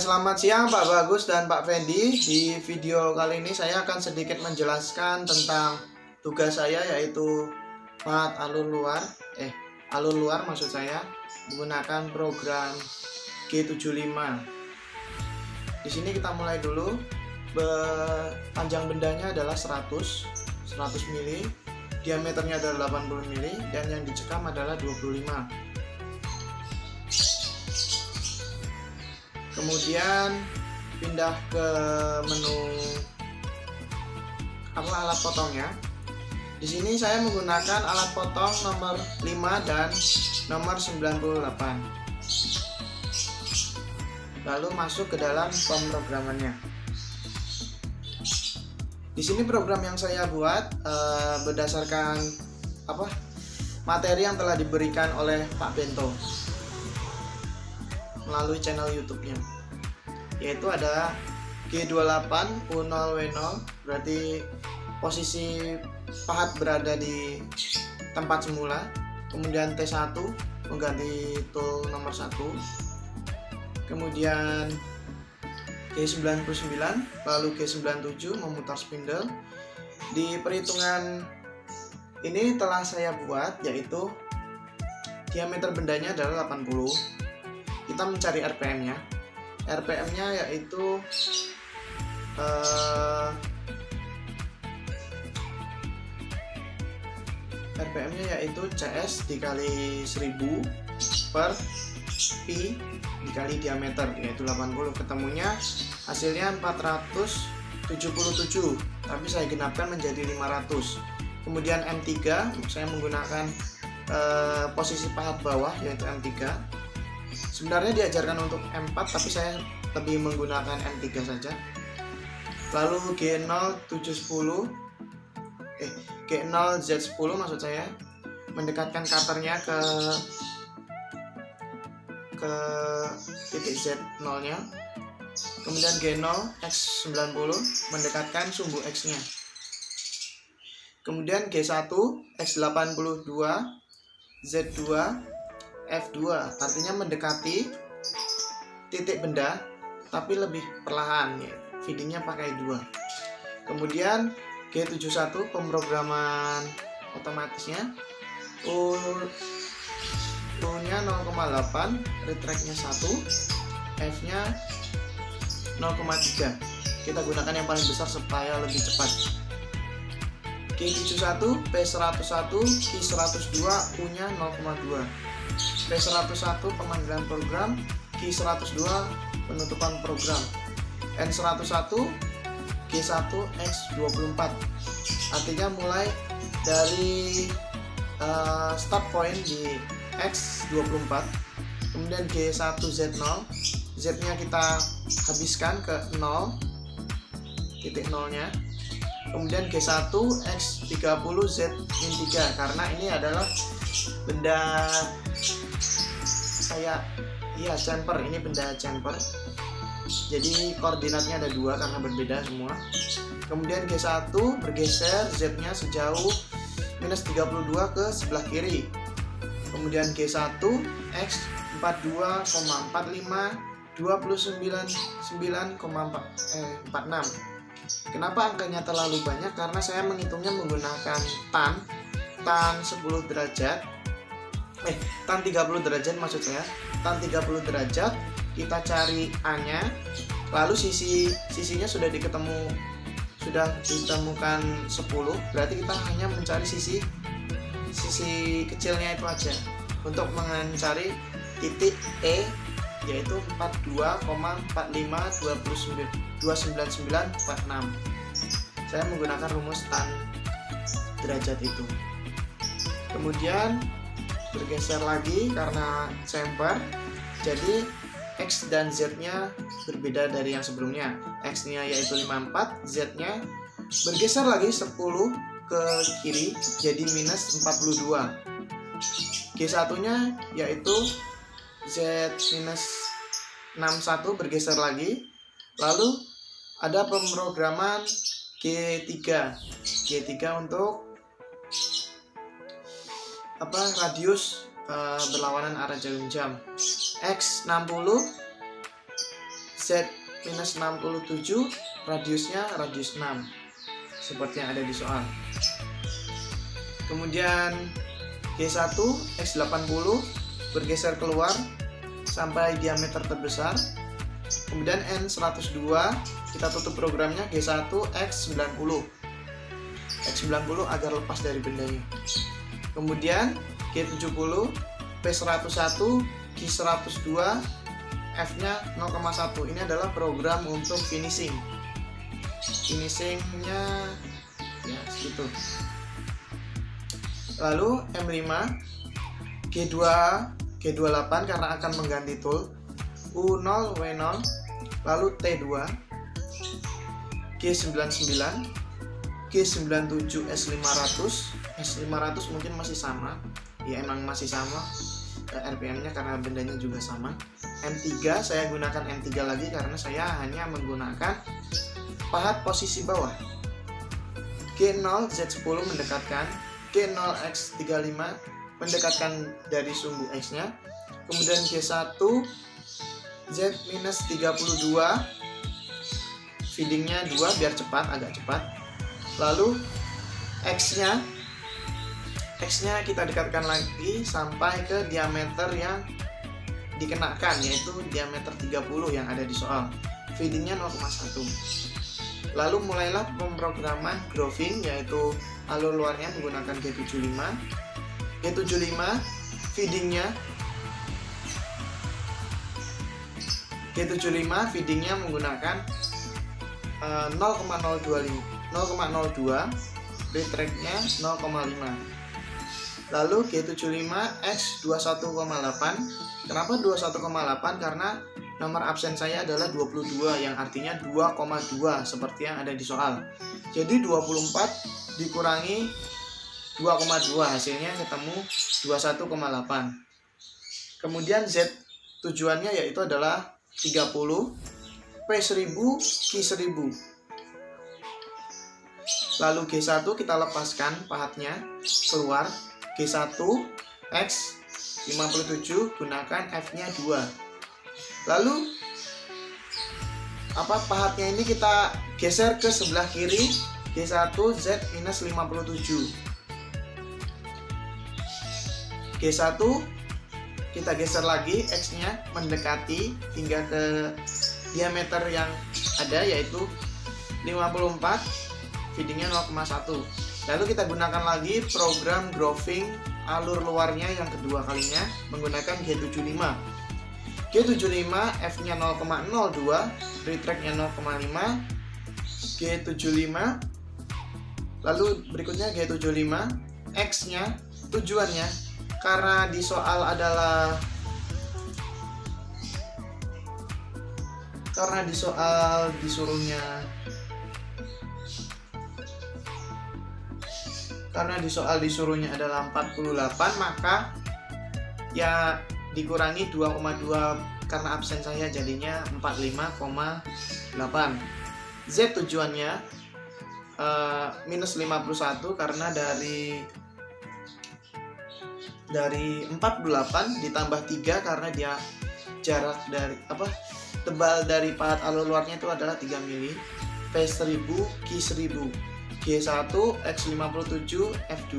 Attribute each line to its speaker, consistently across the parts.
Speaker 1: Selamat siang Pak Bagus dan Pak Fendi. Di video kali ini saya akan sedikit menjelaskan tentang tugas saya, yaitu pahat alur luar maksud saya, menggunakan program G75. Di sini kita mulai dulu. Panjang bendanya adalah 100 mili, diameternya adalah 80 mili, dan yang dicekam adalah 25. Kemudian pindah ke menu alat potongnya. Di sini saya menggunakan alat potong nomor 5 dan nomor 98. Lalu masuk ke dalam pemrogramannya. Di sini program yang saya buat berdasarkan materi yang telah diberikan oleh Pak Bento melalui channel YouTube-nya, yaitu ada G28 U0W0, berarti posisi pahat berada di tempat semula. Kemudian T1 mengganti tool nomor 1. Kemudian G99, lalu G97 memutar spindle. Di perhitungan ini telah saya buat, yaitu diameter bendanya adalah 80. Kita mencari RPM-nya. RPM-nya yaitu CS dikali 1000 per pi dikali diameter, yaitu 80. Ketemunya hasilnya 477, tapi saya genapkan menjadi 500. Kemudian M3, saya menggunakan posisi pahat bawah, yaitu M3. Sebenarnya diajarkan untuk M4, tapi saya lebih menggunakan M3 saja. Lalu G0Z10 maksud saya, mendekatkan cutternya ke titik Z0 nya. Kemudian G0X90 mendekatkan sumbu X nya. Kemudian G1 X82 Z2 F2, artinya mendekati titik benda tapi lebih perlahan, ya. Feedingnya pakai 2. Kemudian G71 pemrograman otomatisnya, U nya 0,8, retract-nya 1, F nya 0,3. Kita gunakan yang paling besar supaya lebih cepat. G71 P101 Q102, U nya 0,2. P101 pemanggilan program, Q102 penutupan program, N101 G1X24, artinya mulai dari start point di X24. Kemudian G1Z0, Z nya kita habiskan ke 0, titik 0 nya. Kemudian G1X30Z-3, karena ini adalah benda chamfer, ini benda chamfer, jadi koordinatnya ada 2 karena berbeda semua. Kemudian G1 bergeser Z nya sejauh -32 ke sebelah kiri. Kemudian G1 X42,45 29,46. Kenapa angkanya terlalu banyak? Karena saya menghitungnya menggunakan tan 10 derajat, tan 30 derajat maksud saya. Tan 30 derajat, kita cari A-nya, lalu sisinya sudah ditemukan 10, berarti kita hanya mencari sisi kecilnya itu aja untuk mencari titik E, yaitu 42,4529,46. Saya menggunakan rumus tan derajat itu. Kemudian bergeser lagi karena chamfer, jadi X dan Z nya berbeda dari yang sebelumnya. X nya yaitu 54, Z nya bergeser lagi 10 ke kiri jadi -42. G1 nya yaitu Z-61 bergeser lagi. Lalu ada pemrograman G3 untuk radius berlawanan arah jarum jam. X60 Z minus 67, radiusnya radius 6 seperti yang ada di soal. Kemudian G1 X80 bergeser keluar sampai diameter terbesar. Kemudian N102 kita tutup programnya G1 X90 agar lepas dari bendanya. Kemudian G70 P101 G102 F-nya 0,1. Ini adalah program untuk finishingnya ya segitu. Lalu M5 G28 karena akan mengganti tool, U0 W0, lalu T2 G99 G97 S500 mungkin masih sama ya, emang masih sama RPM-nya karena bendanya juga sama. M3 saya gunakan M3 lagi karena saya hanya menggunakan pahat posisi bawah. G0 Z10 mendekatkan, G0 X35 mendekatkan dari sumbu X nya. Kemudian G1 Z-32 feedingnya 2 biar cepat, agak cepat. Lalu X nya kita dekatkan lagi sampai ke diameter yang dikenakan, yaitu diameter 30 yang ada di soal. Feedingnya 0,1. Lalu mulailah pemrograman grooving, yaitu alur luarnya menggunakan G75 feedingnya menggunakan 0,02, retract-nya 0,5. Lalu G75 X 21,8. Kenapa 21,8? Karena nomor absen saya adalah 22 yang artinya 2,2 seperti yang ada di soal. Jadi 24 dikurangi 2,2 hasilnya ketemu 21,8. Kemudian Z tujuannya yaitu adalah 30 P1000 Q1000. Lalu G1 kita lepaskan pahatnya keluar, G1 X 57 gunakan F-nya 2. Lalu pahatnya ini kita geser ke sebelah kiri, G1 Z minus 57. G1 kita geser lagi, X-nya mendekati hingga ke diameter yang ada yaitu 54, feedingnya 0,1. Lalu kita gunakan lagi program grooving alur luarnya yang kedua kalinya menggunakan G75. G75 F-nya 0,02, retract-nya 0,5, G75. Lalu berikutnya G75, X-nya tujuannya karena di soal disuruhnya adalah 48, maka ya dikurangi 2,2 karena absen saya jadinya 45,8. Z tujuannya minus 51 karena dari 48 ditambah 3 karena dia jarak dari tebal dari pahat alur luarnya itu adalah 3 mili. P1000 Q1000, G1 X57 F2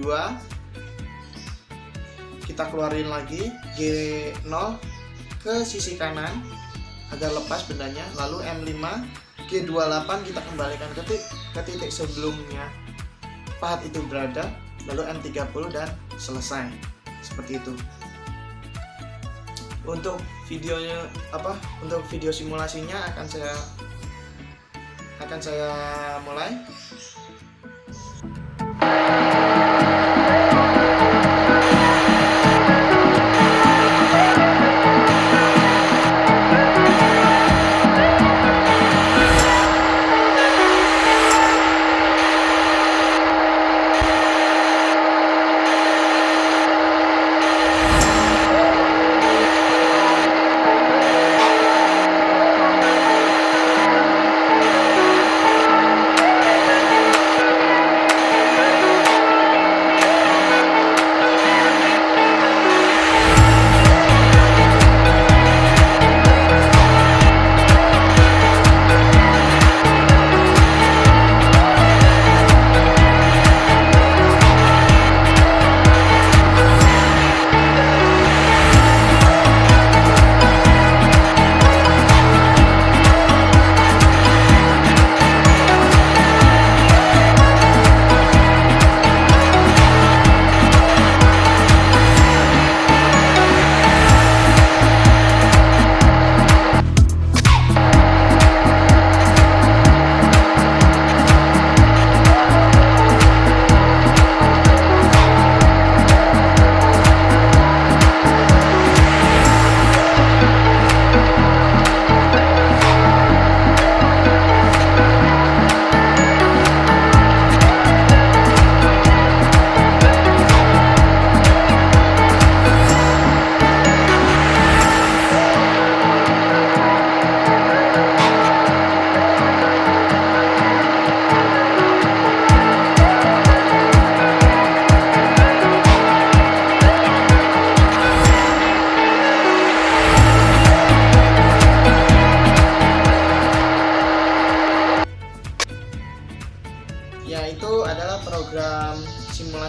Speaker 1: kita keluarin lagi, G0 ke sisi kanan agar lepas bendanya. Lalu M5 G28 kita kembalikan ke titik sebelumnya pahat itu berada, lalu M30 dan selesai. Seperti itu. Untuk videonya untuk video simulasinya akan saya mulai.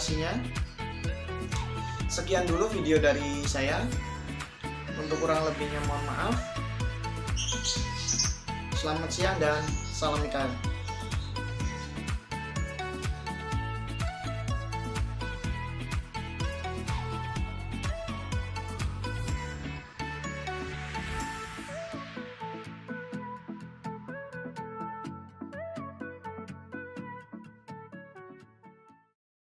Speaker 1: informasinya. Sekian dulu video dari saya. Untuk kurang lebihnya mohon maaf. Selamat siang dan salam ikan.